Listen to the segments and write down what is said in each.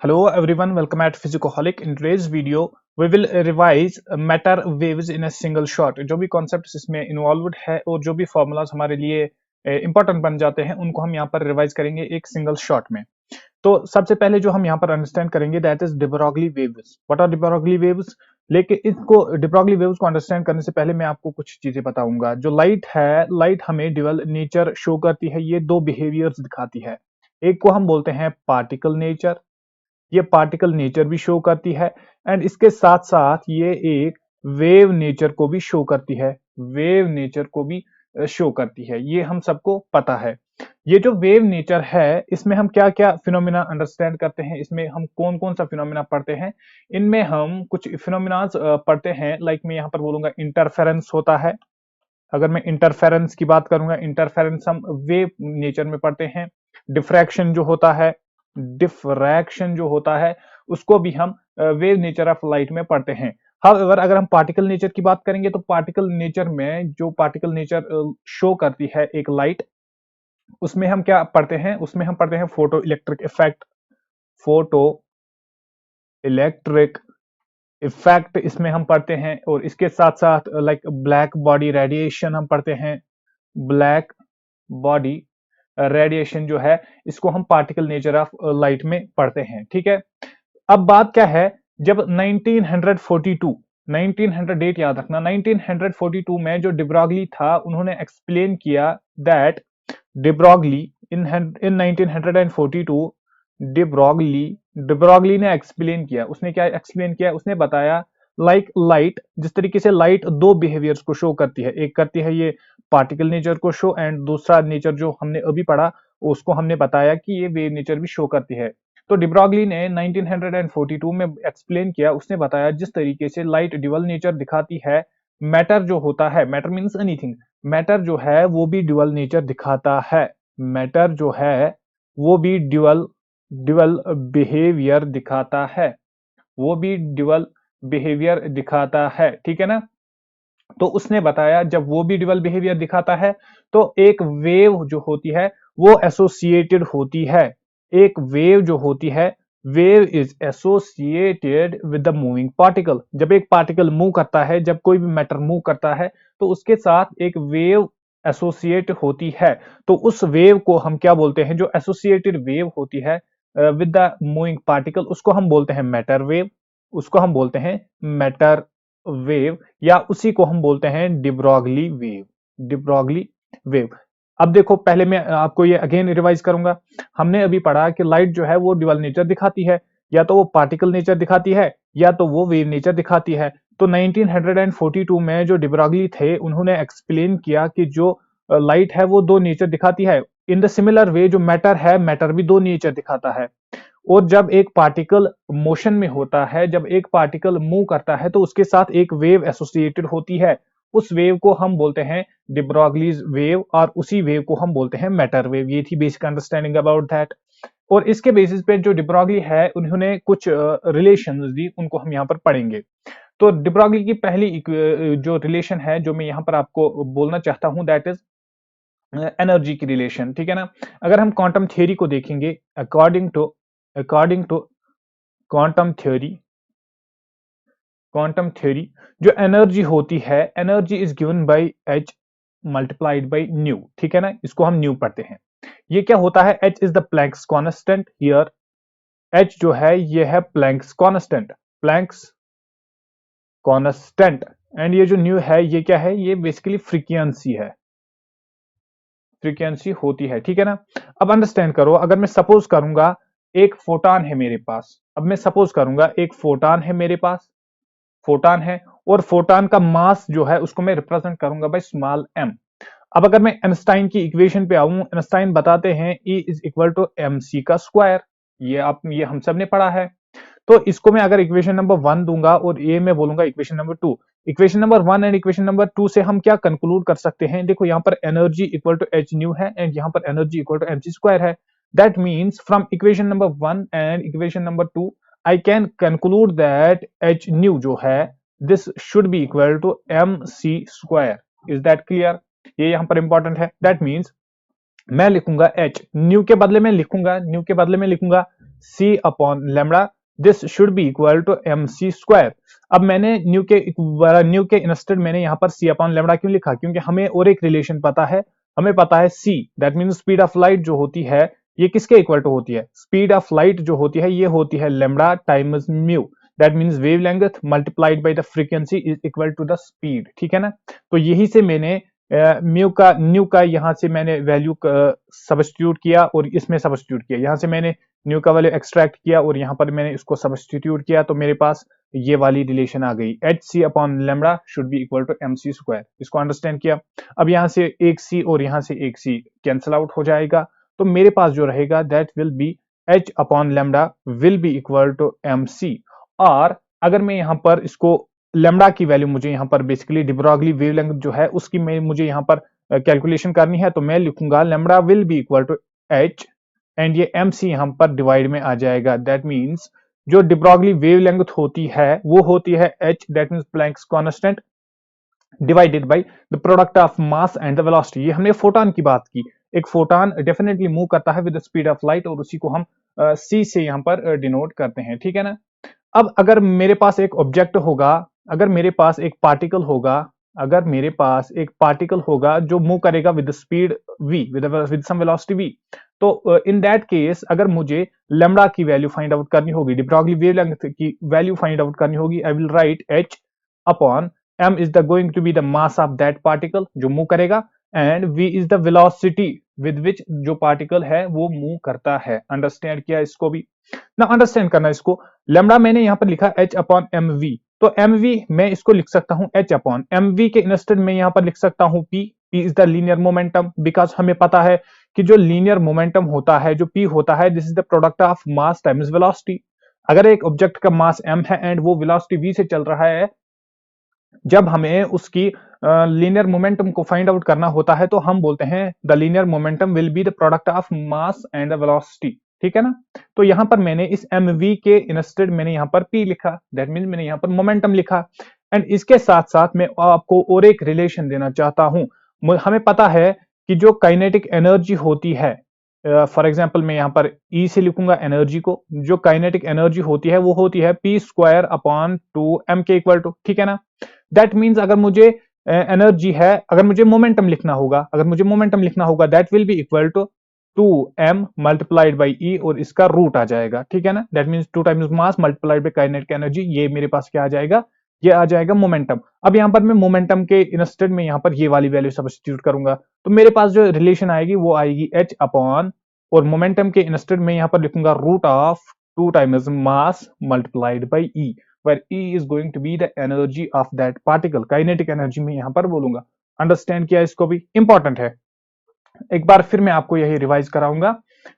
Hello everyone, welcome at Physicoholic. In today's video, we will revise matter waves in a single shot. जो भी concepts इसमें involved है और जो भी formulas हमारे लिए important बन जाते हैं उनको हम यहाँ पर revise करेंगे एक single shot में। तो सबसे पहले जो हम यहाँ पर अंडरस्टैंड करेंगे that is de Broglie waves. What are de Broglie waves? लेकिन इसको de Broglie waves को अंडरस्टैंड करने से पहले मैं आपको कुछ चीजें बताऊंगा। जो लाइट है, लाइट हमें ड्यूअल नेचर शो करती है। ये दो बिहेवियर्स दिखाती है। एक को हम बोलते हैं पार्टिकल नेचर, ये पार्टिकल नेचर भी शो करती है एंड इसके साथ साथ ये एक वेव नेचर को भी शो करती है। वेव नेचर को भी शो करती है, ये हम सबको पता है। ये जो वेव नेचर है इसमें हम क्या क्या फिनोमिना अंडरस्टैंड करते हैं, इसमें हम कौन कौन सा फिनोमिना पढ़ते हैं। इनमें हम कुछ फिनोमिना पढ़ते हैं, लाइक मैं यहाँ पर बोलूंगा इंटरफेरेंस होता है। अगर मैं इंटरफेरेंस की बात करूंगा, इंटरफेरेंस हम वेव नेचर में पढ़ते हैं। डिफ्रैक्शन जो होता है, डिफ्रैक्शन जो होता है उसको भी हम वेव नेचर ऑफ लाइट में पढ़ते हैं। हाउएवर अगर हम पार्टिकल नेचर की बात करेंगे तो पार्टिकल नेचर में जो पार्टिकल नेचर शो करती है एक लाइट, उसमें हम क्या पढ़ते हैं, उसमें हम पढ़ते हैं photo electric effect. Photo electric effect इसमें हम पढ़ते हैं और इसके साथ साथ लाइक ब्लैक बॉडी रेडिएशन हम पढ़ते हैं। ब्लैक बॉडी रेडिएशन जो है इसको हम पार्टिकल नेचर ऑफ लाइट में पढ़ते हैं। ठीक है, अब बात क्या है, जब 1942 1900 डेट याद रखना, 1942 में जो de Broglie था उन्होंने एक्सप्लेन किया that de Broglie in 1942 de Broglie ने एक्सप्लेन किया। उसने क्या एक्सप्लेन किया, उसने बताया लाइक लाइट, जिस तरीके से लाइट दो बिहेवियर्स को शो करती है, एक करती है ये पार्टिकल नेचर को शो एंड दूसरा नेचर जो हमने अभी पढ़ा उसको हमने बताया कि ये वेव नेचर भी शो करती है। तो de Broglie ने 1942 में एक्सप्लेन किया, उसने बताया जिस तरीके से लाइट ड्यूअल नेचर दिखाती है, मैटर जो होता है, मैटर मींस एनीथिंग, मैटर जो है वो भी ड्यूअल नेचर दिखाता है। मैटर जो है वो भी ड्यूअल ड्यूअल बिहेवियर दिखाता है, वो भी ड्यूअल बिहेवियर दिखाता है। ठीक है ना, तो उसने बताया जब वो भी ड्यूअल बिहेवियर दिखाता है तो एक वेव जो होती है वो एसोसिएटेड होती है। एक वेव जो होती है, wave is associated with the moving particle. जब एक पार्टिकल मूव करता है, जब कोई भी मैटर मूव करता है तो उसके साथ एक वेव एसोसिएट होती है। तो उस वेव को हम क्या बोलते हैं, जो एसोसिएटेड वेव होती है विद द मूविंग पार्टिकल, उसको हम बोलते हैं मैटर वेव। उसको हम बोलते हैं मैटर वेव या उसी को हम बोलते हैं de Broglie wave. de Broglie wave. अब देखो, पहले मैं आपको ये अगेन रिवाइज करूंगा। हमने अभी पढ़ा कि लाइट जो है वो ड्यूअल नेचर दिखाती है, या तो वो पार्टिकल नेचर दिखाती है या तो वो वेव नेचर दिखाती है। तो 1942 में जो de Broglie थे उन्होंने एक्सप्लेन किया कि जो लाइट है वो दो नेचर दिखाती है। इन द सिमिलर वे जो मैटर है, मैटर भी दो नेचर दिखाता है। और जब एक पार्टिकल मोशन में होता है, जब एक पार्टिकल मूव करता है तो उसके साथ एक वेव एसोसिएटेड होती है। उस वेव को हम बोलते हैं de Broglie's वेव और उसी वेव को हम बोलते हैं मैटर वेव। ये थी बेसिक अंडरस्टैंडिंग अबाउट दैट। और इसके बेसिस पे जो de Broglie है उन्होंने कुछ रिलेशंस दी, उनको हम यहाँ पर पढ़ेंगे। तो de Broglie की पहली जो रिलेशन है जो मैं यहाँ पर आपको बोलना चाहता हूं दैट इज एनर्जी की रिलेशन। ठीक है ना, अगर हम क्वांटम थियरी को देखेंगे, अकॉर्डिंग टू क्वांटम थ्योरी जो एनर्जी होती है, energy is given by H multiplied by new. ठीक है ना, इसको हम न्यू पढ़ते हैं। ये क्या होता है, H is the Planck's constant. Here H जो है ये है Planck's constant, Planck's constant. And ये जो न्यू है ये क्या है, ये बेसिकली फ्रीक्वेंसी है, फ्रीक्वेंसी होती है। ठीक है ना, अब अंडरस्टैंड करो, अगर मैं सपोज करूंगा एक फोटान है मेरे पास, अब मैं सपोज करूंगा एक फोटान है मेरे पास, फोटान है और फोटान का मास जो है उसको मैं रिप्रेजेंट करूंगा बाय स्मॉल एम। अब अगर मैं आइंस्टाइन की इक्वेशन पे आऊं, आइंस्टाइन बताते हैं E is equal to M C का स्क्वायर। ये हम सब ने पढ़ा है। तो इसको मैं अगर इक्वेशन नंबर 1 दूंगा और ये मैं बोलूंगा equation number 2। Equation number 1 and equation number 2 से हम क्या कंक्लूड कर सकते हैं, देखो यहाँ पर energy equal to h nu है एंड यहाँ पर energy equal to m c square है। That means from equation number 1 and equation number 2 I can conclude that h nu जो है this should be equal to M C square. Is that clear? ये यहाँ पर important है। That means मैं लिखूंगा H, new के बदले में लिखूंगा c upon lambda, this should be equal to mc square. अब मैंने न्यू के इंस्टेड मैंने यहाँ पर c अपॉन लेमड़ा क्यों लिखा, क्योंकि हमें और एक रिलेशन पता है, हमें पता है c, that means speed of light जो होती है ये किसके इक्वल टू होती है, स्पीड ऑफ लाइट जो होती है ये होती है lambda times mu, that means wavelength multiplied by the frequency is equal to the speed, ठीक है ना। तो यही से मैंने न्यू का यहाँ से मैंने वैल्यू सब्स्टिट्यूट किया और इसमें सब्स्टिट्यूट किया, यहाँ से मैंने न्यू का वैल्यू एक्सट्रैक्ट किया और यहाँ पर मैंने इसको सब्स्टिट्यूट किया, तो मेरे पास ये वाली रिलेशन आ गई, H C upon lambda should be equal to M C square. इसको अंडरस्टैंड किया। अब यहाँ से एक सी और यहाँ से एक सी कैंसिल आउट हो जाएगा, तो मेरे पास जो रहेगा that will be H upon lambda will be equal to M C. और अगर मैं यहाँ पर इसको लेमड़ा की वैल्यू मुझे यहाँ पर बेसिकली de Broglie वेवलेंथ जो है उसकी मुझे यहाँ पर कैलकुलेशन करनी है, तो मैं लिखूंगा lambda will be equal to H and ये एम सी यहाँ पर डिवाइड में आ जाएगा। दैट मीन्स जो de Broglie वेवलेंथ होती है वो होती है H, that means Planck's constant divided by the product of mass and the velocity. ये हमने फोटोन की बात की, एक फोटोन डेफिनेटली मूव करता है with the speed of light और उसी को हम सी से यहाँ पर डिनोट करते हैं, ठीक है ना। अब अगर मेरे पास एक ऑब्जेक्ट होगा, अगर मेरे पास एक पार्टिकल होगा, अगर मेरे पास एक पार्टिकल होगा जो मूव करेगा with speed v, with some velocity v, तो इन दैट केस अगर मुझे लेमड़ा की वैल्यू फाइंड आउट करनी होगी, de Broglie वेवलेंथ की वैल्यू फाइंड आउट करनी होगी, I will write h upon m is the going to be the mass of that particle जो मूव करेगा and v is the velocity with which जो particle है वो move करता है। अंडरस्टैंड किया इसको भी ना, अंडरस्टैंड करना इसको। लेमड़ा मैंने यहाँ पर लिखा h अपॉन एम वी, तो एम वी मैं इसको लिख सकता हूं h अपॉन एम वी के इंस्टेड में यहाँ पर लिख सकता हूं p, p is the linear momentum, because हमें पता है कि जो लीनियर मोमेंटम होता है जो p होता है this is the product of mass times velocity. अगर एक ऑब्जेक्ट का मास m है एंड वो वेलोसिटी v से चल रहा है, जब हमें उसकी लीनियर मोमेंटम को फाइंड आउट करना होता है तो हम बोलते हैं the linear momentum will be the product of mass and the velocity, ठीक है ना। तो यहां पर मैंने इस एम वी के इंस्टेड मैंने यहां पर p लिखा, दैट मीन्स मैंने यहां पर मोमेंटम लिखा। एंड इसके साथ साथ मैं आपको और एक रिलेशन देना चाहता हूं। हमें पता है कि जो काइनेटिक एनर्जी होती है, फॉर एग्जाम्पल मैं यहाँ पर E से लिखूंगा एनर्जी को, जो काइनेटिक एनर्जी होती है वो होती है p स्क्वायर अपॉन 2m के इक्वल टू, ठीक है ना। दैट मीन्स अगर मुझे एनर्जी है, अगर मुझे मोमेंटम लिखना होगा, अगर मुझे मोमेंटम लिखना होगा that will be equal to 2m multiplied by e और इसका रूट आ जाएगा, ठीक है ना। That means 2 times mass multiplied by kinetic energy, ये मेरे पास क्या आ जाएगा, ये आ जाएगा मोमेंटम। अब यहाँ पर मैं मोमेंटम के इंस्टेड में यहाँ पर ये वाली वैल्यू सब्स्टिट्यूट करूंगा, तो मेरे पास जो रिलेशन आएगी वो आएगी h अपॉन, और मोमेंटम के इंस्टेड में यहाँ पर लिखूंगा root of 2 times mass multiplied by e, where E is going to be the energy of that particle, kinetic energy में यहां पर बोलूंगा। अंडरस्टैंड किया इसको भी, इंपॉर्टेंट है। एक बार फिर मैं आपको यही रिवाइज कराऊंगा।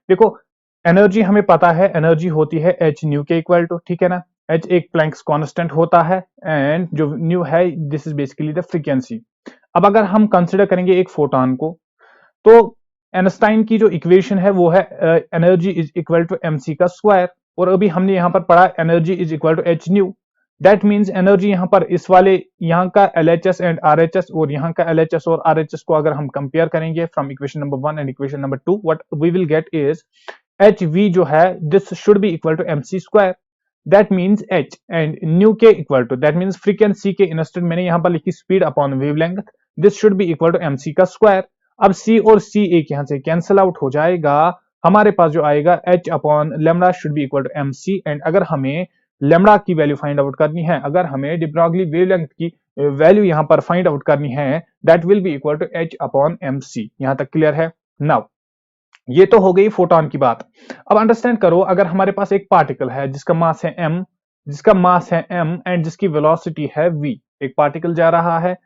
देखो एनर्जी हमें पता है, एनर्जी होती है h न्यू के इक्वल टू, ठीक है ना। h एक प्लैंक्स कांस्टेंट होता है एंड जो न्यू है this is basically the frequency. अब अगर हम कंसिडर करेंगे एक फोटोन को, तो आइंस्टाइन की जो इक्वेशन है वो है energy is equal to mc का स्क्वायर, और अभी हमने यहां पर पढ़ा energy is equal to h nu. That means energy यहां पर इस वाले यहाँ का LHS एंड RHS और यहाँ का LHS और RHS को अगर हम कंपेयर करेंगे from equation number 1 and equation number 2, what we will get is HV जो है this should be equal to mc square, that means h and nu के equal to, that means frequency के instead मैंने यहां पर लिखी speed upon wavelength, this should be equal to mc का square. अब c और c एक यहां से कैंसिल आउट हो जाएगा, हमारे पास जो आएगा h upon lambda should be equal to mc। And अगर हमें लेमड़ा की वैल्यू फाइंड आउट करनी है, अगर हमें de Broglie वेवलेंथ की वैल्यू यहां पर फाइंड आउट करनी है, that will be equal to h upon mc। यहां तक क्लियर है। नाउ ये तो हो गई फोटोन की बात। अब अंडरस्टैंड करो, अगर हमारे पास एक पार्टिकल है जिसका मास है m, जिसका मास है m एंड जिसकी वेलोसिटी है v, एक पार्टिकल जा रहा है,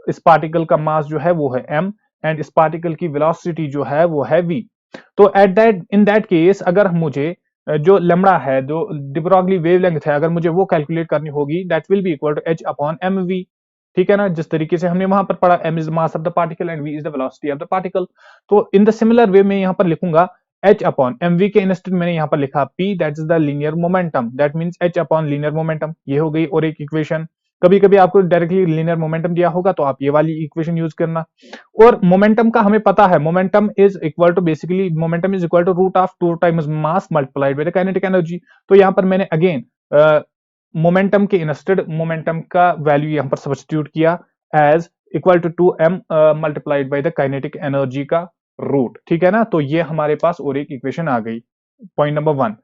इस पार्टिकल का मास जो है वो है m एंड इस पार्टिकल की वेलोसिटी जो है वो है v। तो at that in that case अगर मुझे जो लेमड़ा है, जो de Broglie वेवलेंथ है, अगर मुझे वो कैलकुलेट करनी होगी that will be equal to h upon mv, ठीक है ना। जिस तरीके से हमने वहां पर पढ़ा m is the mass of the particle and v is the velocity of the particle, तो इन द सिमिलर वे में यहां पर लिखूंगा h अपॉन mv के इंस्टेड मैंने यहां पर लिखा p, that is the linear momentum, that means h upon linear momentum. ये हो गई और एक इक्वेशन। कभी कभी आपको डायरेक्टली लीनियर मोमेंटम दिया होगा तो आप ये वाली इक्वेशन यूज करना। और मोमेंटम का हमें पता है, momentum is equal to basically momentum is equal to root of 2 times mass multiplied by the kinetic energy. तो यहां पर मैंने अगेन मोमेंटम के इंस्टेड मोमेंटम का वैल्यू यहां पर सब्स्टिट्यूट किया as equal to 2m multiplied by the kinetic energy का रूट, ठीक है ना। तो ये हमारे पास और एक इक्वेशन आ गई, पॉइंट नंबर 1।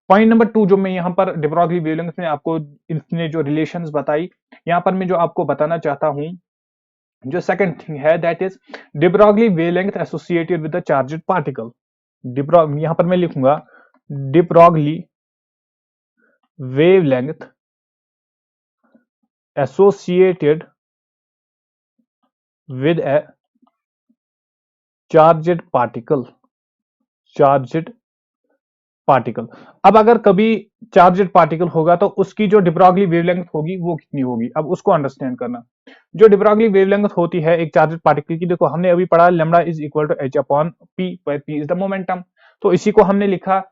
पॉइंट नंबर 2 जो मैं यहाँ पर de Broglie वेवलेंथ में आपको इसने जो रिलेशंस बताई, यहाँ पर मैं जो आपको बताना चाहता हूं, जो सेकंड थिंग है that is de Broglie wavelength associated with the charged particle. यहां पर मैं लिखूंगा de Broglie wavelength associated with A charged particle, charged particle. अब अगर कभी चार्ज्ड पार्टिकल होगा तो उसकी जो de Broglie वेवलेंथ होगी वो कितनी होगी, अब उसको अंडरस्टैंड करना। जो de Broglie वेवलेंथ होती है एक चार्ज्ड पार्टिकल की, देखो हमने अभी पढ़ा lambda is equal to h upon p, where p is the momentum. तो इसी को हमने लिखा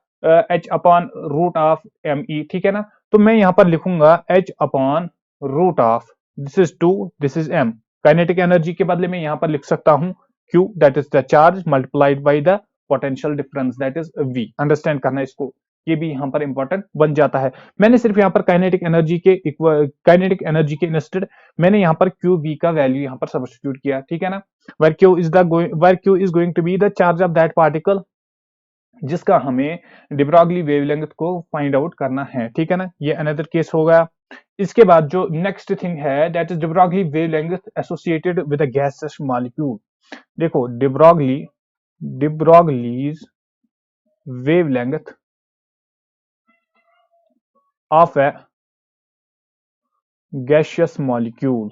h upon root of me, ठीक है ना। तो मैं यहां पर लिखूंगा h upon root of, this is 2, this is m। Kinetic energy के बदले में यहां पर लिख सकता हूं q, that is the charge multiplied by the potential difference, that is v। Understand करना इसको, ये भी यहां पर इंपॉर्टेंट बन जाता है। मैंने सिर्फ यहां पर काइनेटिक एनर्जी के इंस्टेड मैंने यहां पर क्यू वी का वैल्यू यहां पर सब्स्टिट्यूट किया, ठीक है ना। Where Q is going to be the charge of that particle, जिसका हमें de Broglie वेवलेंथ को फाइंड आउट करना है, ठीक है ना। ये अनदर केस हो गया। इसके बाद जो नेक्स्ट थिंग है that is de Broglie wavelength associated with a gaseous molecule. देखो de Broglie's wavelength of a gaseous molecule।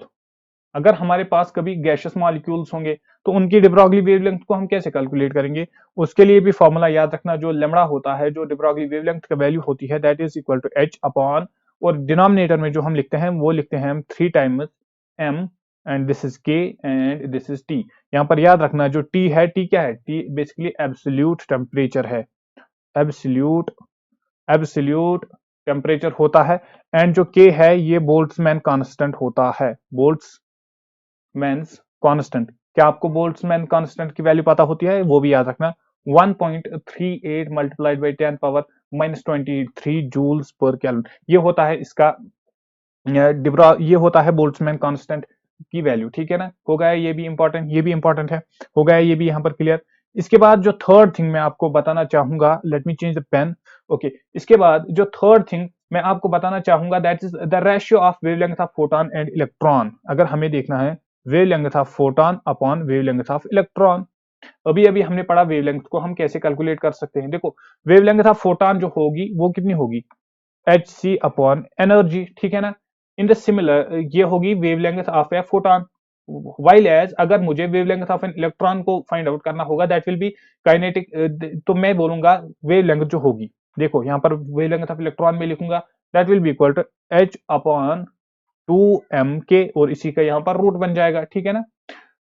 अगर हमारे पास कभी गैशियस मॉलिक्यूल्स होंगे तो उनकी de Broglie वेवलेंथ को हम कैसे कैलकुलेट करेंगे, उसके लिए भी फॉर्मूला याद रखना। जो लैम्डा होता है, जो de Broglie वेवलेंथ का वैल्यू होती है that is equal to h upon, और डिनोमिनेटर में जो हम लिखते हैं वो लिखते हैं हम 3 times m, and this is k and this is t। यहां पर याद रखना जो t है, t क्या है, t बेसिकली एब्सोल्यूट टेम्परेचर है, एब्सोल्यूट टेम्परेचर होता है। एंड जो k है ये बोल्ट्जमैन कांस्टेंट होता है, बोल्ट्जमैन्स कांस्टेंट। क्या आपको बोल्ट्जमैन कांस्टेंट की वैल्यू पता होती है, वो भी याद रखना, 1.38 मल्टीप्लाइड बाई 10 पावर -23 जूल्स पर केल्विन। ये होता है इसका ये होता है बोल्ट्जमैन कांस्टेंट की वैल्यू, ठीक है ना। हो गया ये भी इंपॉर्टेंट, ये भी इंपॉर्टेंट है, हो गया ये भी यहां पर क्लियर। इसके बाद जो थर्ड थिंग मैं आपको बताना चाहूंगा, let me change the pen, okay. इसके बाद जो थर्ड थिंग मैं आपको बताना चाहूंगा that is the ratio of wavelength of photon and electron. अगर हमें देखना है wavelength of photon upon wavelength of electron, अभी अभी हमने पढ़ा वेवलेंथ को हम कैसे कैलकुलेट कर सकते हैं। देखो वेवलेंथ ऑफ फोटोन जो होगी वो कितनी होगी, hc अपॉन एनर्जी, ठीक है ना। इन द सिमिलर ये होगी wavelength of a photon, while as अगर मुझे वेवलेंथ ऑफ एन इलेक्ट्रॉन को फाइंड आउट करना होगा दैट विल बी काइनेटिक, तो मैं बोलूंगा वेवलेंथ जो होगी, देखो यहां पर वेवलेंथ ऑफ इलेक्ट्रॉन में लिखूंगा that will be equal to h upon 2m और इसी का यहां पर रूट बन जाएगा, ठीक है ना।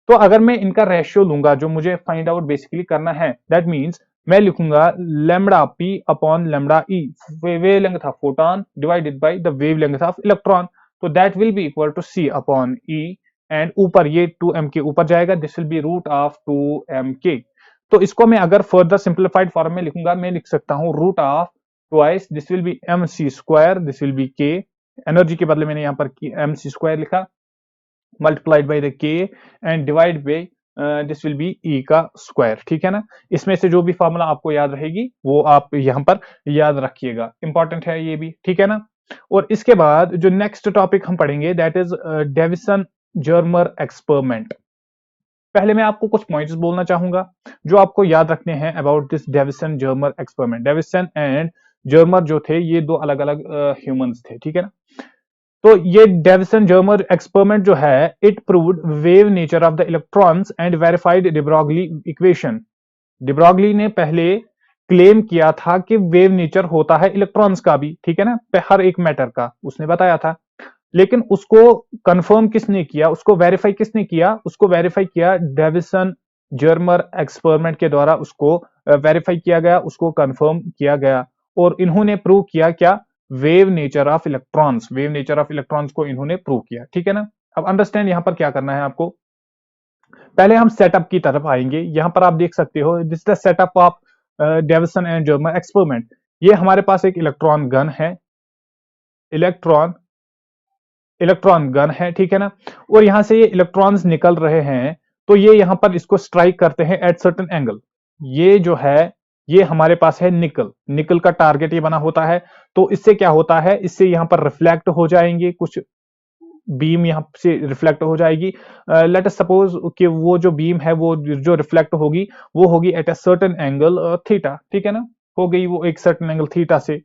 तो अगर मैं इनका रेशियो लूंगा जो मुझे फाइंड आउट बेसिकली करना है, दैट मींस मैं लिखूंगा lambda p upon lambda e, wavelength of photon divided by the wavelength of electron. तो that will be equal to c upon e, and ऊपर ये 2m के ऊपर जाएगा, this will be root of 2m। तो इसको मैं अगर फर्दर सिंप्लीफाइड फॉर्म में लिखूंगा, मैं लिख सकता हूं root of twice, this will be mc square, this will be k, energy के बदले मैंने यहां पर mc स्क्वायर लिखा, multiplied by the k and divide by this will be e का स्क्वायर, ठीक है ना। इसमें से जो भी फॉर्मूला आपको याद रहेगी वो आप यहां पर याद रखिएगा, इंपॉर्टेंट है ये भी, ठीक है ना। और इसके बाद जो नेक्स्ट टॉपिक हम पढ़ेंगे that is Davisson Germer experiment. पहले मैं आपको कुछ पॉइंट्स बोलना चाहूंगा जो आपको याद रखने हैं about this Davisson Germer experiment. Davisson and Germer जो थे ये दो अलग अलग ह्यूमंस थे, ठीक है ना। तो ये डेविसन जर्मर एक्सपेरिमेंट जो है it proved wave nature of the electrons and verified de Broglie equation. de Broglie ने पहले क्लेम किया था कि वेव नेचर होता है इलेक्ट्रॉन्स का भी, ठीक है ना, हर एक मैटर का उसने बताया था। लेकिन उसको कंफर्म किसने किया, उसको वेरीफाई किसने किया, उसको वेरीफाई किया डेविसन जर्मर एक्सपेरिमेंट के द्वारा, उसको वेरीफाई किया गया, उसको कंफर्म किया गया। और इन्होंने प्रूव किया क्या, wave nature of electrons, wave nature of electrons को इन्होंने प्रूव किया, ठीक है ना। अब अंडरस्टैंड यहां पर क्या करना है आपको, पहले हम सेटअप की तरफ आएंगे। यहां पर आप देख सकते हो this the setup of Davisson and Germer experiment. ये हमारे पास एक इलेक्ट्रॉन गन है, इलेक्ट्रॉन इलेक्ट्रॉन गन है, ठीक है ना। और यहां से ये इलेक्ट्रॉन्स निकल रहे हैं, तो ये यहां पर इसको स्ट्राइक करते हैं एट सर्टेन एंगल। ये जो है ये हमारे पास है निकल, निकल का टारगेट ये बना होता है। तो इससे क्या होता है, इससे यहां पर रिफ्लेक्ट हो जाएंगे कुछ बीम, यहां से रिफ्लेक्ट हो जाएगी। लेट अस सपोज कि वो जो बीम है वो जो रिफ्लेक्ट होगी वो होगी at a certain angle theta, ठीक है ना, हो गई वो एक सर्टेन एंगल थीटा से।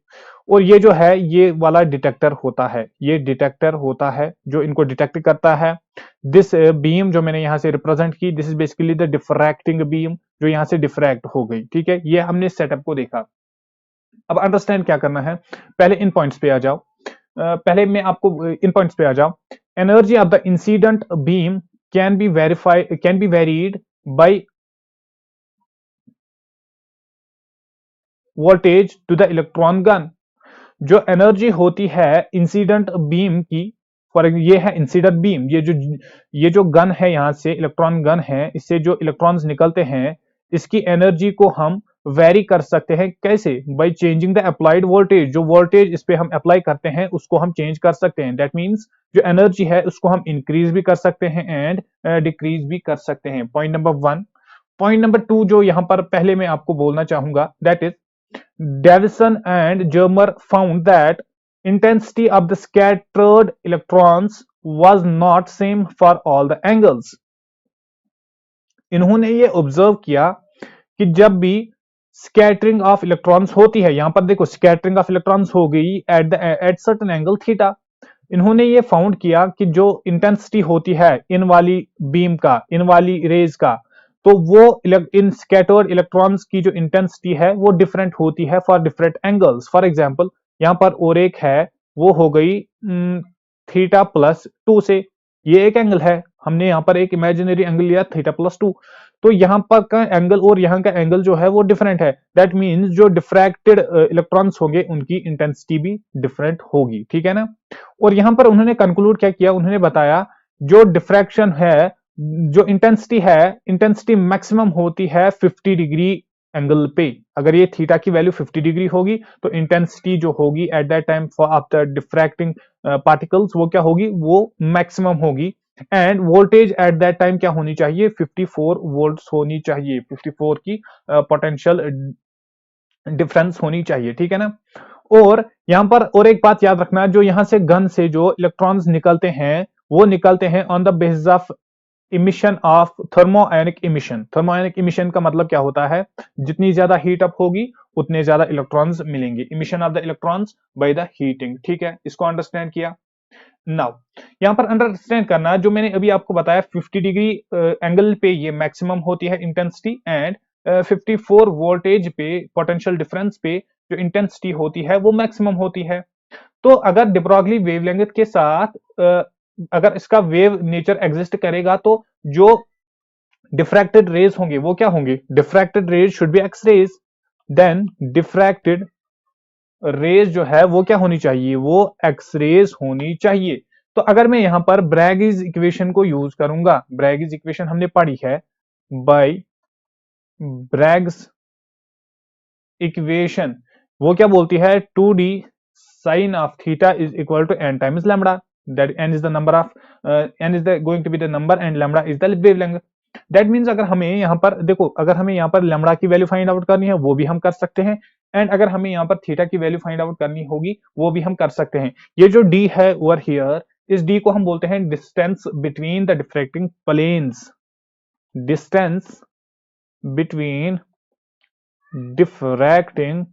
और ये जो है ये वाला डिटेक्टर होता है, ये डिटेक्टर होता है जो इनको डिटेक्ट करता है। दिस बीम जो मैंने यहां से रिप्रेजेंट की, this is basically the diffracting beam, जो यहां से डिफ्रैक्ट हो गई, ठीक है। ये हमने सेटअप को देखा। अब अंडरस्टैंड क्या करना है, पहले इन पॉइंट्स पे आ जाओ। पहले मैं आपको इन पॉइंट्स पे आ जाओ। Energy of the incident beam can be varied by voltage to the electron gun. जो एनर्जी होती है इंसिडेंट बीम की, फॉर ये है इंसिडेंट बीम, ये जो गन है, यहां से इलेक्ट्रॉन गन है, इससे जो इलेक्ट्रॉन्स निकलते हैं, इसकी एनर्जी को हम वेरी कर सकते हैं। कैसे? By changing the applied voltage. जो वोल्टेज इस पे हम अप्लाई करते हैं उसको हम चेंज कर सकते हैं। दैट मीन्स जो एनर्जी है उसको हम इंक्रीज भी कर सकते हैं एंड डिक्रीज भी कर सकते हैं। Point number 1। पॉइंट नंबर 2 जो यहां पर पहले मैं आपको बोलना चाहूंगा, that is Davison and Germer found that intensity of the scattered electrons was not same for all the angles. इन्होंने ये ऑब्जर्व किया कि जब भी स्कैटरिंग ऑफ इलेक्ट्रॉन्स होती है, यहां पर देखो स्कैटरिंग ऑफ इलेक्ट्रॉन्स हो गई एट सर्टेन एंगल थीटा। इन्होंने ये फाउंड किया कि जो इंटेंसिटी होती है इन वाली बीम का, इन वाली रेज का, तो वो इन स्कैटर्ड इलेक्ट्रॉन्स की जो इंटेंसिटी है वो डिफरेंट होती है for different angles. For example यहां पर और एक है, वो हो गई θ+2 से। ये एक एंगल है, हमने यहां पर एक इमेजिनरी एंगल लिया θ+2। तो यहां पर का एंगल और यहां का एंगल जो है वो डिफरेंट है। दैट मीन्स जो डिफ्रैक्टेड इलेक्ट्रॉन्स होंगे उनकी इंटेंसिटी भी डिफरेंट होगी, ठीक है ना। और यहां पर उन्होंने कंक्लूड क्या किया, उन्होंने बताया जो डिफ्रैक्शन है, जो इंटेंसिटी है, इंटेंसिटी मैक्सिमम होती है 50 डिग्री एंगल पे। अगर ये थीटा की वैल्यू 50 डिग्री होगी तो इंटेंसिटी जो होगी at that time for after diffracting particles वो क्या होगी, वो मैक्सिमम होगी। And voltage at that time क्या होनी चाहिए, 54 वोल्ट्स होनी चाहिए, 54 की पोटेंशियल डिफरेंस होनी चाहिए, ठीक है ना। और यहां पर और एक बात याद रखना, जो यहां से गन से जो इलेक्ट्रॉन्स निकलते हैं वो निकलते हैं on the basis of emission of thermionic emission. Thermionic emission का मतलब क्या होता है, जितनी ज्यादा हीट अप होगी उतने ज्यादा इलेक्ट्रॉन्स मिलेंगे। Emission of the electrons by the heating, ठीक है, इसको अंडरस्टैंड किया। नाउ यहां पर अंडरस्टैंड करना, जो मैंने अभी आपको बताया 50 डिग्री एंगल पे ये मैक्सिमम होती है इंटेंसिटी, एंड 54 वोल्टेज पे पोटेंशियल डिफरेंस पे जो इंटेंसिटी होती है वो मैक्सिमम होती है। तो अगर डिब्रॉगली वेवलेंथ के साथ अगर इसका वेव नेचर एग्जिस्ट करेगा तो जो डिफ्रैक्टेड रेज होंगे वो क्या होंगे, diffracted rays should be X rays. Then diffracted rays जो है वो क्या होनी चाहिए, वो एक्स रेज होनी चाहिए। तो अगर मैं यहां पर ब्रैगीज इक्वेशन को यूज करूंगा, ब्रैगीज इक्वेशन हमने पढ़ी है, बाय ब्रैग्स इक्वेशन, वो क्या बोलती है, 2d sine of theta is equal to n times lambda. That n is the number of n is the going to be the number and lambda is the wavelength. That means अगर हमें यहां पर देखो, अगर हमें यहां पर lambda की वैल्यू फाइंड आउट करनी है वो भी हम कर सकते हैं, एंड अगर हमें यहां पर थीटा की वैल्यू फाइंड आउट करनी होगी वो भी हम कर सकते हैं। ये जो d है ओवर हियर, इस d को हम बोलते हैं distance between the diffracting planes. Distance between diffracting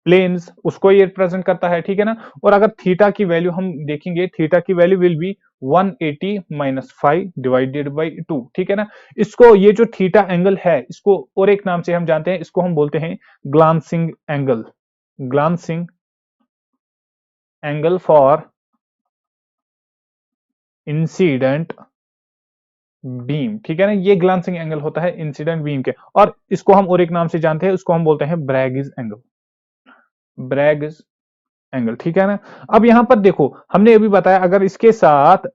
planes, उसको ये रिप्रेजेंट करता है, ठीक है ना। और अगर थीटा की वैल्यू हम देखेंगे, थीटा की value will be 180 minus 5 divided by 2, ठीक है ना। इसको ये जो थीटा एंगल है इसको और एक नाम से हम जानते हैं, इसको हम बोलते हैं glancing angle. Glancing angle for incident beam, ठीक है ना, ये ग्लांसिंग एंगल होता है इंसिडेंट बीम के। और इसको हम और एक नाम से जानते हैं, उसको हम बोलते हैं ब्रैगिस एंगल। ब्रैगिस एंगल, ठीक है ना। अब यहां पर देखो, हमने अभी बताया अगर इसके साथ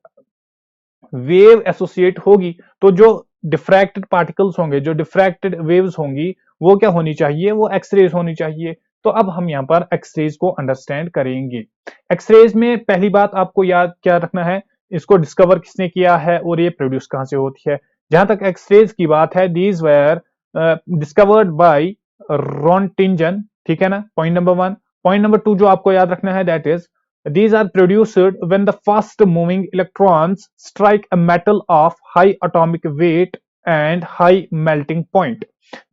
वेव एसोसिएट होगी तो जो डिफ्रैक्टेड पार्टिकल्स होंगे, जो डिफ्रैक्टेड वेव्स होंगी, वो क्या होनी चाहिए, वो एक्सरेज होनी चाहिए। तो अब हम यहाँ पर एक्सरेज को अंडरस्टैंड करेंगे। एक्सरेज में पहली बात आपको याद क्या रखना है, इसको डिस्कवर किसने किया है और ये प्रोड्यूस कहां से होती है। जहां तक एक्सरेज की बात है, दीज वेयर डिस्कवर्ड बाय रॉन्टिंजन, ठीक है ना, point number one. Point number two जो आपको याद रखना है, that is these are produced when the fast moving electrons strike a metal of high atomic weight and high melting point।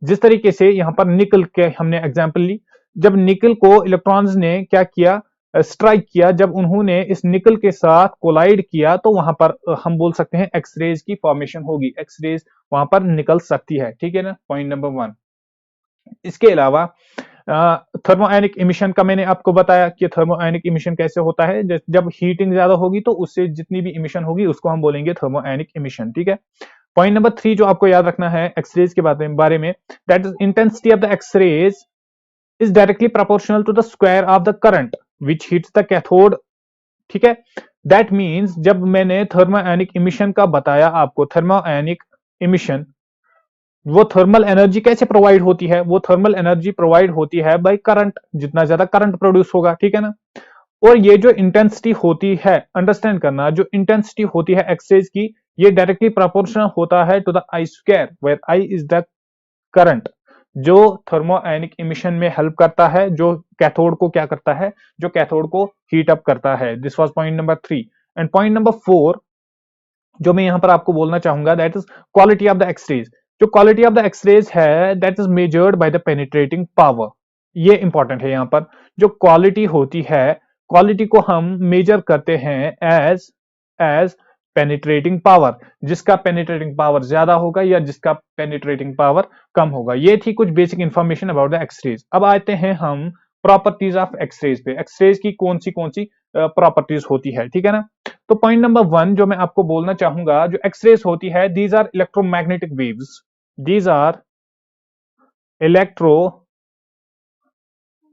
जिस तरीके से यहां पर निकल के हमने एग्जांपल ली, जब निकल को इलेक्ट्रॉन्स ने क्या किया, स्ट्राइक किया, जब उन्होंने इस निकल के साथ कोलाइड किया तो वहां पर हम बोल सकते हैं एक्सरेज की फॉर्मेशन होगी, एक्सरेज वहां पर निकल सकती है, ठीक है ना, पॉइंट नंबर वन। इसके अलावा थर्मोआयनिक इमिशन का मैंने आपको बताया कि थर्मोआयनिक इमिशन कैसे होता है, जब हीटिंग ज्यादा होगी तो उससे जितनी भी इमिशन होगी उसको हम बोलेंगे थर्मोआयनिक इमिशन, ठीक है। पॉइंट नंबर थ्री जो आपको याद रखना है एक्सरेज के बारे में, that is intensity of the X rays is directly proportional to the square of the current which hits the cathode, ठीक है। दैट मीन्स जब मैंने थर्मोआयनिक इमिशन का बताया आपको, थर्मोआयनिक इमिशन, वो थर्मल एनर्जी कैसे प्रोवाइड होती है, वो थर्मल एनर्जी प्रोवाइड होती है बाय करंट, जितना ज्यादा करंट प्रोड्यूस होगा, ठीक है ना। और ये जो इंटेंसिटी होती है, अंडरस्टैंड करना, जो इंटेंसिटी होती है एक्सरेज की, ये डायरेक्टली प्रोपोर्शनल होता है to the I square, where I is the current, जो थर्मोआयनिक इमिशन में हेल्प करता है, जो कैथोड को क्या करता है, जो कैथोड को हीट अप करता है। This was point number three. And point number four जो मैं यहां पर आपको बोलना चाहूंगा, that is quality of the X rays. जो क्वालिटी ऑफ द एक्सरेज है, that is measured by the penetrating power. ये इंपॉर्टेंट है, यहां पर जो क्वालिटी होती है, क्वालिटी को हम मेजर करते हैं एज एज पेनिट्रेटिंग पावर, जिसका पेनिट्रेटिंग पावर ज्यादा होगा या जिसका पेनिट्रेटिंग पावर कम होगा। ये थी कुछ basic information about the X rays. अब आते हैं हम प्रॉपर्टीज ऑफ एक्सरेज पे, एक्सरेज की कौन सी प्रॉपर्टीज होती है, ठीक है ना। तो पॉइंट नंबर वन जो मैं आपको बोलना चाहूंगा, जो एक्सरेज होती है, these are electromagnetic waves, these are electro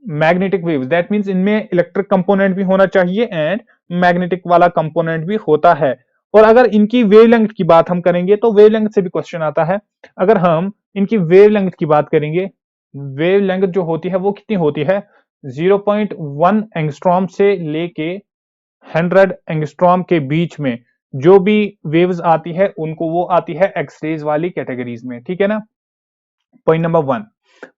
magnetic waves, that means इनमें इलेक्ट्रिक कंपोनेंट भी होना चाहिए एंड मैग्नेटिक वाला कंपोनेंट भी होता है। और अगर इनकी वेवलेंथ की बात हम करेंगे तो वेवलेंथ से भी क्वेश्चन आता है। अगर हम इनकी वेवलेंथ की बात करेंगे, वेवलेंथ जो होती है वो कितनी होती है, 0.1 एंगस्ट्रॉम से लेके 100 एंगस्ट्रॉम के बीच में जो भी वेव्स आती है उनको वो आती है एक्सरेज वाली कैटेगरीज में, ठीक है ना, point number one.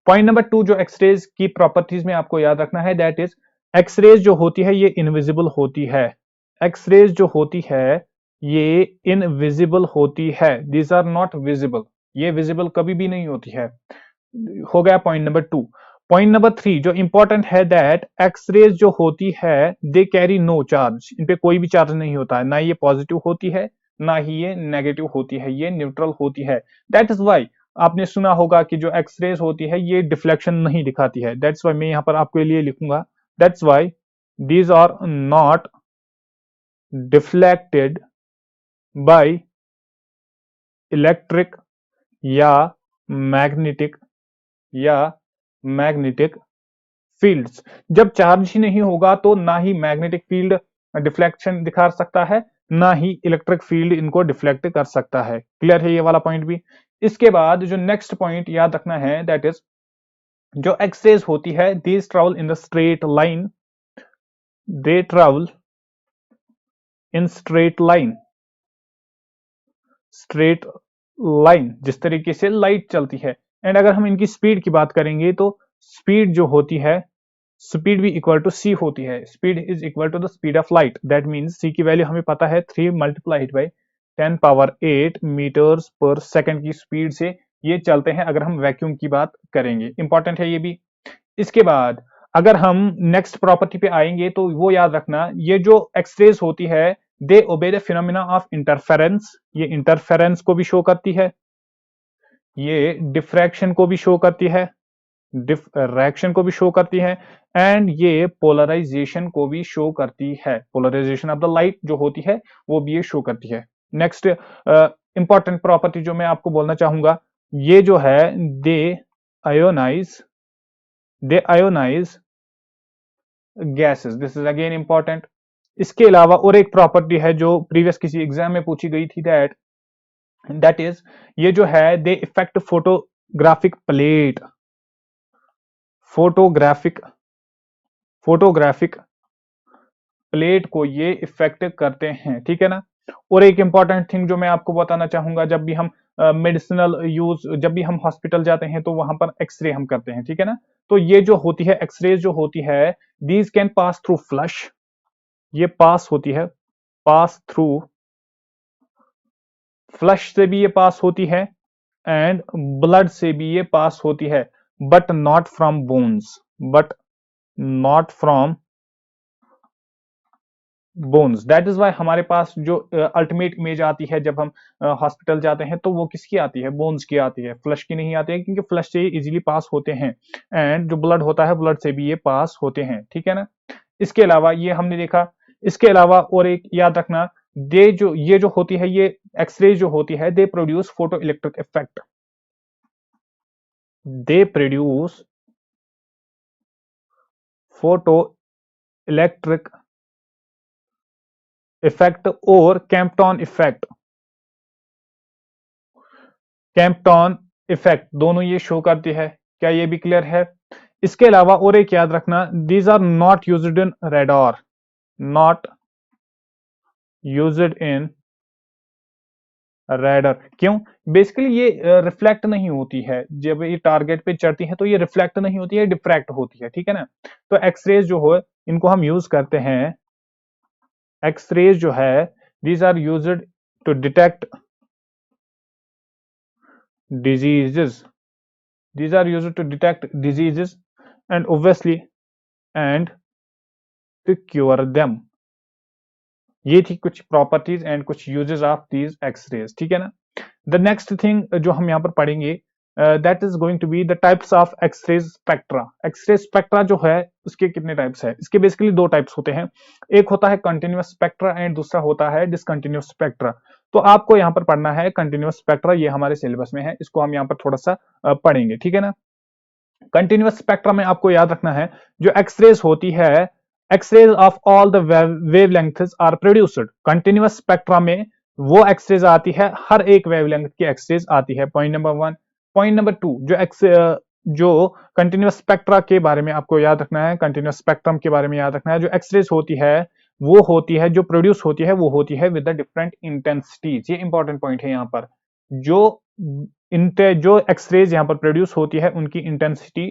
Point number two जो एक्सरेज की प्रॉपर्टीज में आपको याद रखना है, दैट इज एक्सरेज जो होती है ये इनविजिबल होती है, एक्सरेज जो होती है ये इनविजिबल होती है, दीज आर नॉट विजिबल, ये विजिबल कभी भी नहीं होती है। हो गया point number two. Point number three जो इंपॉर्टेंट है, दैट एक्सरेज जो होती है दे कैरी नो चार्ज, इन पे कोई भी चार्ज नहीं होता है, ना ये पॉजिटिव होती है ना ही ये नेगेटिव होती है, ये न्यूट्रल होती है। दैट इज वाई आपने सुना होगा कि जो एक्सरेज होती है ये डिफ्लेक्शन नहीं दिखाती है, दैट्स वाई मैं यहां पर आपके लिए लिखूंगा, that's why these are not deflected by electric या मैग्नेटिक या मैग्नेटिक फील्ड्स। जब चार्ज ही नहीं होगा तो ना ही मैग्नेटिक फील्ड डिफ्लेक्शन दिखा सकता है, ना ही इलेक्ट्रिक फील्ड इनको डिफ्लेक्ट कर सकता है। क्लियर है ये वाला पॉइंट भी। इसके बाद जो नेक्स्ट पॉइंट याद रखना है, दैट इज जो एक्सरेज होती है, these travel in the straight line, they travel in straight line, straight line जिस तरीके से लाइट चलती है। एंड अगर हम इनकी स्पीड की बात करेंगे तो स्पीड जो होती है, स्पीड भी इक्वल टू सी होती है, speed is equal to the speed of light, that means c की वैल्यू हमें पता है 3 मल्टीप्लाइड बाई 10⁸ मीटर्स पर सेकंड की स्पीड से ये चलते हैं, अगर हम वैक्यूम की बात करेंगे। इंपॉर्टेंट है ये भी। इसके बाद अगर हम नेक्स्ट प्रॉपर्टी पे आएंगे तो वो याद रखना, ये जो एक्सरेज होती है they obey the phenomena of interference, ये इंटरफेरेंस को भी शो करती है, ये डिफ्रैक्शन को भी शो करती है, डिफ्रैक्शन को भी शो करती है, एंड ये पोलराइजेशन को भी शो करती है, पोलराइजेशन ऑफ द लाइट जो होती है वो भी ये शो करती है। नेक्स्ट इंपॉर्टेंट प्रॉपर्टी जो मैं आपको बोलना चाहूंगा, ये जो है they ionise gases, this is again important. इसके अलावा और एक प्रॉपर्टी है जो प्रीवियस किसी एग्जाम में पूछी गई थी, दैट इज ये जो है they affect photographic plate, photographic photographic plate को ये इफेक्ट करते हैं, ठीक है ना। और एक इंपॉर्टेंट थिंग जो मैं आपको बताना चाहूंगा, जब भी हम मेडिसिनल यूज, जब भी हम हॉस्पिटल जाते हैं तो वहां पर एक्सरे हम करते हैं, ठीक है ना। तो ये जो होती है एक्सरे जो होती है, these can pass through flush, ये पास होती है, पास थ्रू फ्लश से भी ये पास होती है एंड ब्लड से भी ये पास होती है, but not from bones, but not from bones. That is why हमारे पास जो अल्टीमेट इमेज आती है जब हम हॉस्पिटल जाते हैं तो वो किसकी आती है, बोन्स की आती है, फ्लश की नहीं आती है, क्योंकि फ्लश से इजीली पास होते हैं एंड जो ब्लड होता है ब्लड से भी ये पास होते हैं, ठीक है ना। इसके अलावा ये हमने देखा, इसके अलावा और एक याद रखना, ये जो होती है, ये एक्सरे जो होती है, they produce photo electric effect, they produce photo electric effect और कैंप्टन इफेक्ट, कैंप्टन इफेक्ट दोनों ये शो करती है। क्या ये भी क्लियर है? इसके अलावा और एक याद रखना, these are not used in radar, not used in radar. क्यों? बेसिकली ये रिफ्लेक्ट नहीं होती है, जब ये टारगेट पे चढ़ती है तो ये रिफ्लेक्ट नहीं होती है, डिफ्रैक्ट होती है, ठीक है ना। तो एक्सरेज जो हो इनको हम यूज करते हैं, एक्सरेज जो है these are used to detect diseases, these are used to detect diseases and obviously and to cure them। ये थी कुछ प्रॉपर्टीज एंड कुछ यूजेस ऑफ दीज एक्सरेज, ठीक है ना। द नेक्स्ट थिंग जो हम यहाँ पर पढ़ेंगे, that is going to be the types of X ray spectra. X ray spectra जो है उसके कितने टाइप्स है? इसके बेसिकली दो टाइप्स होते हैं, एक होता है कंटिन्यूअस स्पेक्ट्रा एंड दूसरा होता है डिसकंटिन्यूअस स्पेक्ट्रा। तो आपको यहाँ पर पढ़ना है कंटिन्यूअस स्पेक्ट्रा, ये हमारे सिलेबस में है, इसको हम यहाँ पर थोड़ा सा पढ़ेंगे, ठीक है ना। कंटिन्यूअस स्पेक्ट्रा में आपको याद रखना है, जो एक्सरेज होती है, X rays of all the wavelengths are produced. Continuous spectra में वो एक्सरेज आती है, हर एक वेवलेंथ की एक्सरेज आती है, point number one. Point number two, जो कंटिन्यूअस स्पेक्ट्रा के बारे में आपको याद रखना है, कंटिन्यूअस स्पेक्ट्रम के बारे में याद रखना है, जो एक्सरेज होती है वो होती है, जो प्रोड्यूस होती है वो होती है विद द डिफरेंट इंटेंसिटीज। ये इंपॉर्टेंट पॉइंट है यहाँ पर, जो जो एक्सरेज यहाँ पर प्रोड्यूस होती है उनकी इंटेंसिटी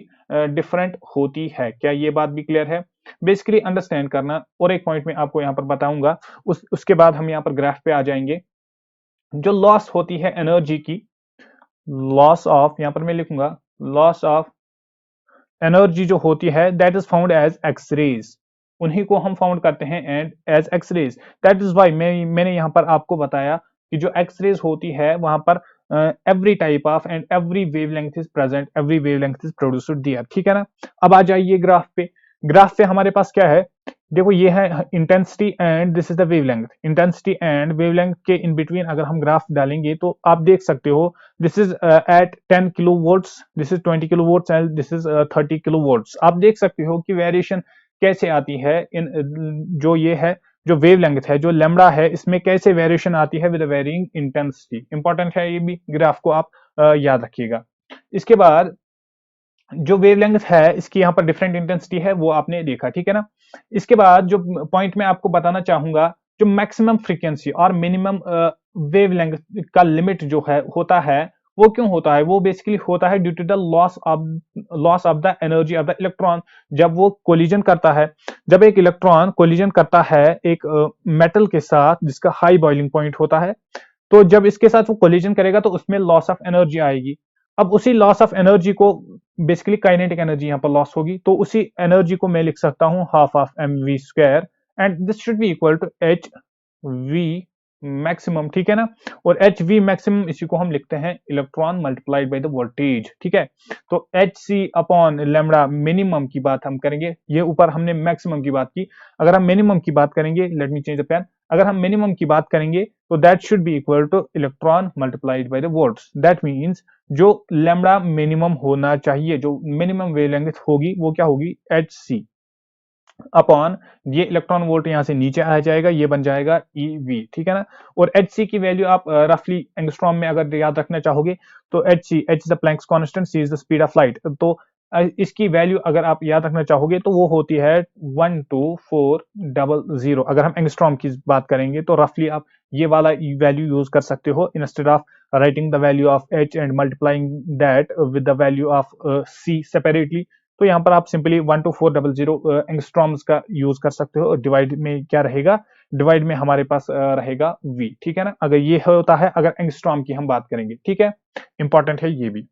डिफरेंट होती है। क्या ये बात भी क्लियर है? बेसिकली अंडरस्टैंड करना। और एक पॉइंट में आपको यहाँ पर बताऊंगा, उसके बाद हम यहाँ पर ग्राफ पे आ जाएंगे। जो लॉस होती है एनर्जी की, लॉस ऑफ, यहाँ पर मैं लिखूंगा लॉस ऑफ एनर्जी जो होती है, that is found as X rays, उन्हीं को हम फाउंड करते हैं and as X rays. That is why मैंने यहाँ पर आपको बताया कि जो एक्सरेज होती है वहां पर every type of and every wavelength is present, every wavelength is produced there, ठीक है ना। अब आ जाइए ग्राफ पे। ग्राफ पे हमारे पास क्या है? देखो ये है intensity and this is the wavelength. Intensity and wavelength के इन बिटवीन अगर हम ग्राफ डालेंगे तो आप देख सकते हो, this is at 10 kilo volts, this is 20 kilo volts and this is 30 kilo volts. आप देख सकते हो कि वेरिएशन कैसे आती है इन जो ये है, जो वेवलेंथ है, जो लैम्बडा है, इसमें कैसे वेरिएशन आती है विद वेरिंग इंटेंसिटी। इंपॉर्टेंट है ये भी, ग्राफ को आप याद रखिएगा। इसके बाद जो वेवलेंथ है इसकी यहाँ पर डिफरेंट इंटेंसिटी है, वो आपने देखा, ठीक है ना। इसके बाद जो पॉइंट मैं आपको बताना चाहूंगा, जो मैक्सिमम फ्रीक्वेंसी और मिनिमम वेवलेंथ का लिमिट जो है होता है, वो क्यों होता है? वो बेसिकली होता है due to the loss of the energy of the electron. जब वो कोलिजन करता है, जब एक इलेक्ट्रॉन कोलिजन करता है एक मेटल के साथ जिसका हाई बॉइलिंग पॉइंट होता है, तो जब इसके साथ वो कोलिजन करेगा तो उसमें लॉस ऑफ एनर्जी आएगी। अब उसी लॉस ऑफ एनर्जी को, बेसिकली काइनेटिक एनर्जी यहाँ पर लॉस होगी, तो उसी एनर्जी को मैं लिख सकता हूँ half of M V square and this should be equal to H V maximum, ठीक है ना। और एच वी मैक्सिमम इसी को हम लिखते हैं electron multiplied by the voltage, ठीक है। तो H C upon lambda minimum की बात हम करेंगे, ये ऊपर हमने मैक्सिमम की बात की, अगर हम मिनिमम की बात करेंगे, let me change the pen, अगर हम मिनिमम की बात करेंगे तो that should be equal to electron multiplied by the volts. That means जो लैम्बडा मिनिमम होना चाहिए, जो मिनिमम वेवलेंथ होगी वो क्या होगी? H C. अपॉन ये इलेक्ट्रॉन वोल्ट यहां से नीचे आ जाएगा, ये बन जाएगा EV, ठीक है ना। और hc की वैल्यू आप रफली एंगस्ट्रॉम में अगर याद रखना चाहोगे तो h is the Planck's constant, c is the speed of light. तो इसकी वैल्यू अगर आप याद रखना चाहोगे तो वो होती है 12400। अगर हम एंगस्ट्रॉम की बात करेंगे तो रफली आप ये वाला वैल्यू यूज कर सकते हो instead of writing the value of h and multiplying that with the value of c separately. तो यहाँ पर आप सिंपली 12400 एंगस्ट्रॉम्स का यूज कर सकते हो। और डिवाइड में क्या रहेगा, डिवाइड में हमारे पास रहेगा V, ठीक है ना। अगर ये होता है अगर एंगस्ट्रॉम की हम बात करेंगे, ठीक है, इंपॉर्टेंट है ये भी।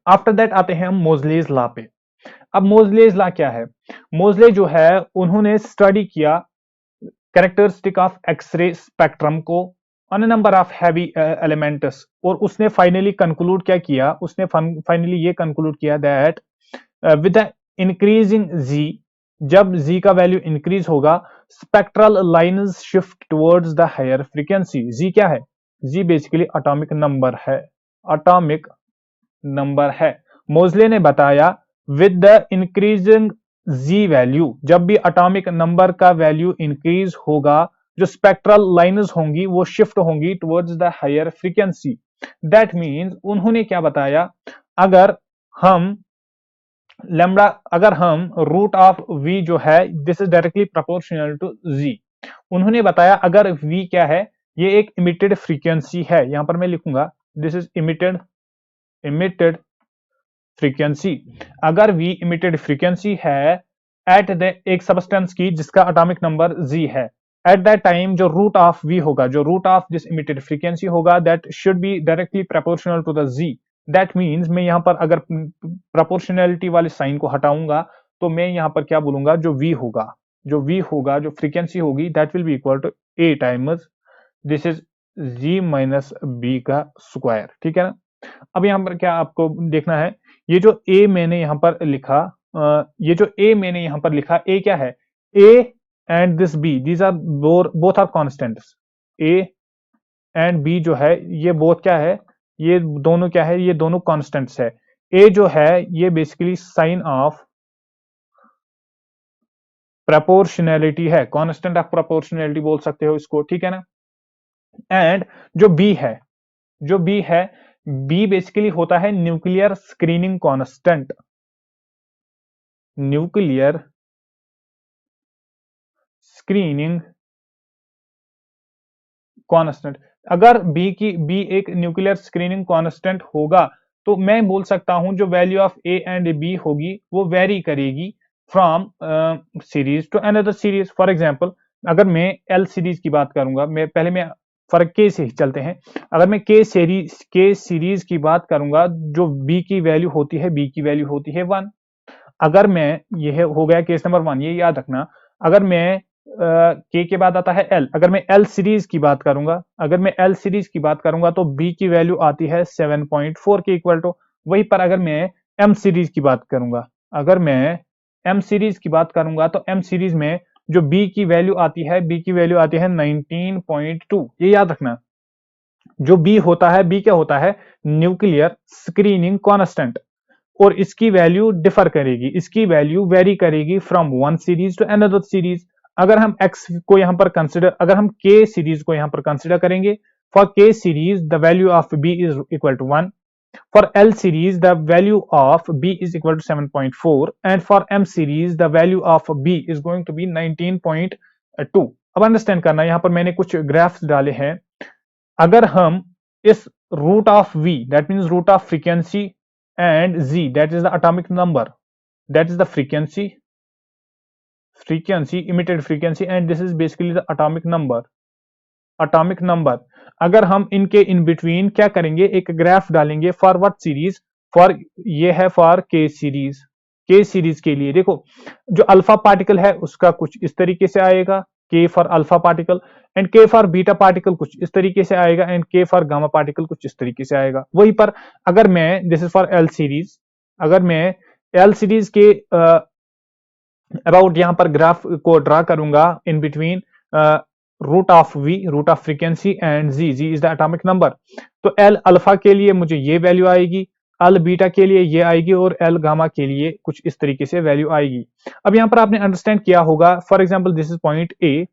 आफ्टर दैट आते हैं हम मोजलेज लॉ पे। अब मोजलेज लॉ क्या है? मोजले जो है उन्होंने स्टडी किया कैरेक्टरिस्टिक ऑफ एक्सरे स्पेक्ट्रम को on A number of heavy elements, और उसने फाइनली कंक्लूड क्या किया, उसने फाइनली ये कंक्लूड किया that with the increasing z, जब z का वैल्यू इंक्रीज होगा, spectral lines shift towards the higher frequency. z क्या है? z बेसिकली एटॉमिक नंबर है, एटॉमिक नंबर है। मोजले ने बताया with the increasing z value, जब भी एटॉमिक नंबर का वैल्यू इंक्रीज होगा, जो स्पेक्ट्रल लाइन्स होंगी वो शिफ्ट होंगी towards the higher frequency. That means उन्होंने क्या बताया, अगर हम लेमडा, अगर हम रूट ऑफ v जो है this is directly proportional to z। उन्होंने बताया अगर v क्या है, ये एक इमिटेड फ्रीक्वेंसी है, यहां पर मैं लिखूंगा दिस इज इमिटेड फ्रीक्वेंसी। अगर v इमिटेड फ्रीक्वेंसी है एट द एक सब्सटेंस की जिसका एटॉमिक नंबर z है, एट दैट टाइम जो रूट ऑफ v होगा, जो root of this emitted frequency होगा, that should be directly proportional to the z। That means मैं यहां पर अगर प्रोपोर्शनैलिटी वाले साइन को हटाऊंगा तो मैं यहां पर क्या बोलूंगा, जो v होगा, जो v होगा, जो फ्रीक्वेंसी होगी, that will be equal to a times this is g minus b का स्क्वायर, ठीक है ना। अब यहाँ पर क्या आपको देखना है, ये जो a मैंने यहाँ पर लिखा, ये जो a मैंने यहाँ पर लिखा, a क्या है, a and this b, these are both are constants. a and b जो है ये बोथ क्या है, ये दोनों क्या है, ये दोनों कॉन्स्टेंट्स है। a जो है ये बेसिकली साइन ऑफ प्रोपोर्शनैलिटी है, कांस्टेंट ऑफ प्रोपोर्शनैलिटी बोल सकते हो इसको, ठीक है ना। एंड जो b है, जो b है, b बेसिकली होता है nuclear screening constant, nuclear screening constant. अगर b एक न्यूक्लियर स्क्रीनिंग कांस्टेंट होगा तो मैं बोल सकता हूं जो value of a and b होगी वो वेरी करेगी from series to another series. For example अगर मैं L सीरीज की बात करूंगा, मैं फर्क के से ही चलते हैं। अगर मैं के सीरीज की बात करूंगा, जो b की वैल्यू होती है, b की वैल्यू होती है 1। अगर मैं, यह हो गया केस नंबर 1, ये याद रखना। अगर मैं के बाद आता है एल, अगर मैं एल सीरीज की बात करूंगा, अगर मैं एल सीरीज की बात करूंगा तो बी की वैल्यू आती है 7.4 के इक्वल टू। वहीं पर अगर मैं एम सीरीज की बात करूंगा, अगर मैं एम सीरीज की बात करूंगा तो एम सीरीज में जो बी की वैल्यू आती है, बी की वैल्यू आती है 19.2। ये याद रखना, जो बी होता है, बी क्या होता है, न्यूक्लियर स्क्रीनिंग कांस्टेंट, और इसकी वैल्यू डिफर करेगी, इसकी वैल्यू वेरी करेगी from one series to another series. अगर हम x को यहां पर कंसिडर, अगर हम k सीरीज को यहां पर कंसिडर करेंगे, for k series the value of b is equal to 1, for L series the value of b is equal to 7.4 and for M series the value of b is going to be 19.2। अब understand करना, यहां पर मैंने कुछ graphs डाले हैं। अगर हम इस root of v, that means root of frequency, and z, that is the atomic number, that is the frequency, emitted frequency, and this is basically the atomic number। अगर हम इनके इन बिटवीन क्या करेंगे, एक ग्राफ डालेंगे for what series, for ये है for के सीरीज। के सीरीज के लिए देखो, जो अल्फा पार्टिकल है उसका कुछ इस तरीके से आएगा, के फॉर अल्फा पार्टिकल, एंड के फॉर बीटा पार्टिकल कुछ इस तरीके से आएगा, एंड के फॉर गामा पार्टिकल कुछ इस तरीके से आएगा। वहीं पर अगर मैं, this is for L series, अगर मैं एल सीरीज के अबाउट यहां पर ग्राफ को ड्रा करूंगा in between root of v, root of frequency, and z, z is the atomic number. तो एल अल्फा के लिए मुझे ये वैल्यू आएगी, एल बीटा के लिए ये आएगी और एल गामा के लिए कुछ इस तरीके से वैल्यू आएगी। अब यहाँ पर आपने अंडरस्टैंड किया होगा, for example this is point A,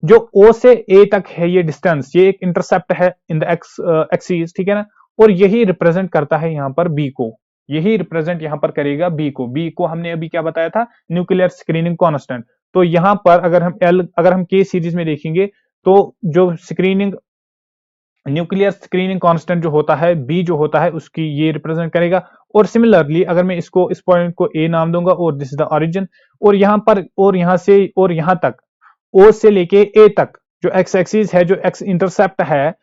जो ओ से ए तक है ये डिस्टेंस, ये एक इंटरसेप्ट है इन द एक्स एक्सिस, ठीक है ना, और यही रिप्रेजेंट करता है यहाँ पर बी को, यही रिप्रेजेंट यहाँ पर करेगा बी को। बी को हमने अभी क्या बताया था, न्यूक्लियर स्क्रीनिंग कांस्टेंट। तो यहाँ पर अगर हम के सीरीज में देखेंगे तो जो स्क्रीनिंग न्यूक्लियर स्क्रीनिंग कांस्टेंट जो होता है बी जो होता है उसकी ये रिप्रेजेंट करेगा। और सिमिलरली अगर मैं इसको इस पॉइंट को ए नाम दूंगा और दिस इज द ओरिजिन, और यहाँ पर और यहाँ से और यहाँ तक ओ से लेके ए तक जो एक्स एक्सिस है, जो एक्स इंटरसेप्ट है,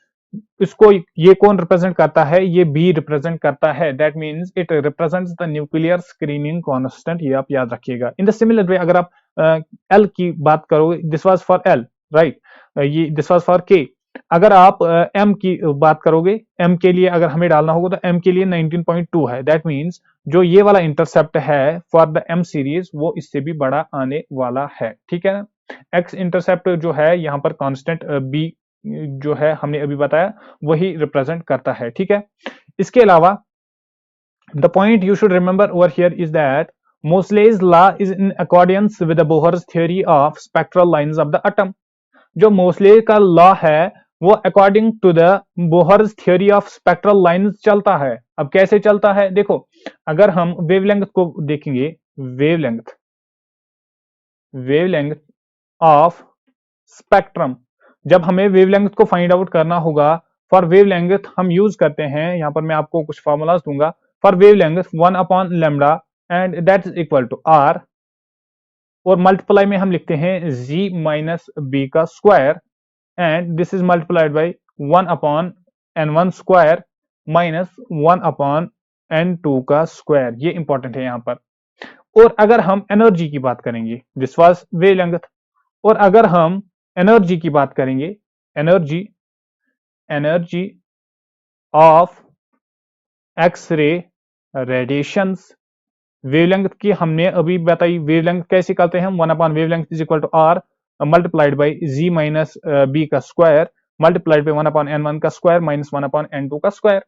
इसको ये कौन रिप्रेजेंट करता है, ये बी रिप्रेजेंट करता है। That means it represents the nuclear screening constant, ये आप याद रखिएगा। इन द सिमिलर वे अगर आप एल की बात करोगे, this was for L, right, ये दिस वाज फॉर के। अगर आप एम की बात करोगे, एम के लिए अगर हमें डालना होगा तो एम के लिए 19.2 है। दैट मींस जो ये वाला इंटरसेप्ट है फॉर द एम सीरीज वो इससे भी बड़ा आने वाला है, ठीक है ना। एक्स इंटरसेप्ट जो है यहाँ पर कांस्टेंट बी जो है हमने अभी बताया वही रिप्रेजेंट करता है, ठीक है। इसके अलावा the point you should remember over here is that Moseley's law is in accordance with the Bohr's theory of spectral lines of the atom. जो मोसले का लॉ है वो according to the Bohr's theory of spectral lines चलता है। अब कैसे चलता है, देखो अगर हम वेवलेंथ को देखेंगे, वेवलेंथ ऑफ स्पेक्ट्रम, जब हमें वेवलेंथ को फाइंड आउट करना होगा, फॉर वेवलेंथ हम यूज करते हैं, यहां पर मैं आपको कुछ फॉर्मूलाज दूंगा। For wavelength 1 upon lambda and that is equal to R, और मल्टीप्लाई में हम लिखते हैं जी माइनस बी का square, and this is multiplied by 1 upon n1 square minus 1 upon n2 का स्क्वायर। ये इंपॉर्टेंट है यहां पर। और अगर हम एनर्जी की बात करेंगे, दिस वाज वेवलेंथ, और अगर हम एनर्जी की बात करेंगे, energy of X ray radiations, wavelength की हमने अभी बताई, वेवलेंथ कैसे करते हैं हम, 1 upon wavelength is equal to r multiplied by g minus B का square multiplied by 1 upon n1 का स्क्वायर माइनस 1 अपॉन n2 का स्क्वायर।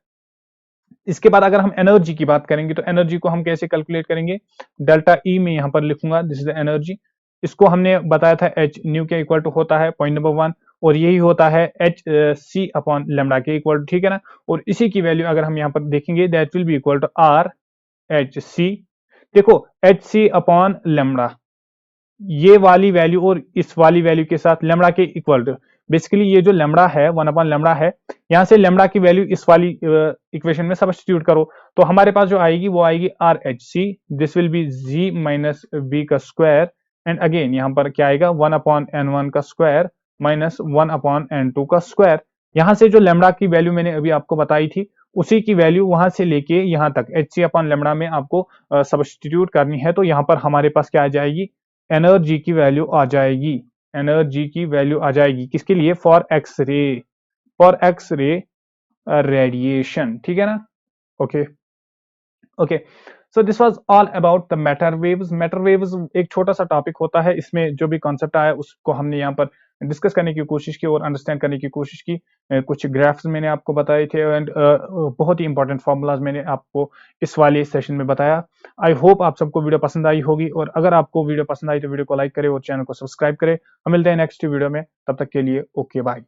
इसके बाद अगर हम एनर्जी की बात करेंगे तो एनर्जी को हम कैसे कैलकुलेट करेंगे, डेल्टा ई में यहां पर लिखूंगा, दिस इज द एनर्जी। इसको हमने बताया था एच न्यू के इक्वल टू होता है पॉइंट नंबर 1, और यही होता है एच सी अपॉन लेमडा के इक्वल टू, ठीक है ना। और इसी की वैल्यू अगर हम यहाँ पर देखेंगे that will be equal to R H C. देखो एच सी अपॉन लेमडा, ये वाली वैल्यू और इस वाली वैल्यू के साथ लेमडा के इक्वल टू, बेसिकली ये जो लेमडा है 1 अपॉन लेमडा है, यहां से लेमडा की वैल्यू इस वाली इक्वेशन में सब्स्टिट्यूट करो तो हमारे पास जो आएगी वो आएगी R H C, this will be G minus B का स्क्वायर, एंड अगेन यहां पर क्या आएगा 1 अपॉन n1 का स्क्वायर माइनस 1 अपॉन n2 का स्क्वायर। यहां से जो लेमडा की वैल्यू मैंने अभी आपको बताई थी उसी की वैल्यू वहां से लेके यहां तक एच सी अपॉन लेमडा में आपको सब्स्टिट्यूट करनी है। तो यहां पर हमारे पास क्या आ जाएगी, एनर्जी की वैल्यू आ जाएगी, एनर्जी की वैल्यू आ जाएगी किसके लिए, फॉर एक्स रे रेडिएशन, ठीक है ना। Okay okay, so this was all about the matter waves. Matter waves एक छोटा सा टॉपिक होता है, इसमें जो भी कॉन्सेप्ट आया उसको हमने यहाँ पर डिस्कस करने की कोशिश की और अंडरस्टैंड करने की कोशिश की। कुछ ग्राफ्स मैंने आपको बताए थे एंड बहुत ही इंपॉर्टेंट फॉर्मूलाज मैंने आपको इस वाले सेशन में बताया। आई होप आप सबको वीडियो पसंद आई होगी, और अगर आपको वीडियो पसंद आई तो वीडियो को लाइक करें और चैनल को सब्सक्राइब करें। हम मिलते हैं नेक्स्ट वीडियो में, तब तक के लिए ओके बाय।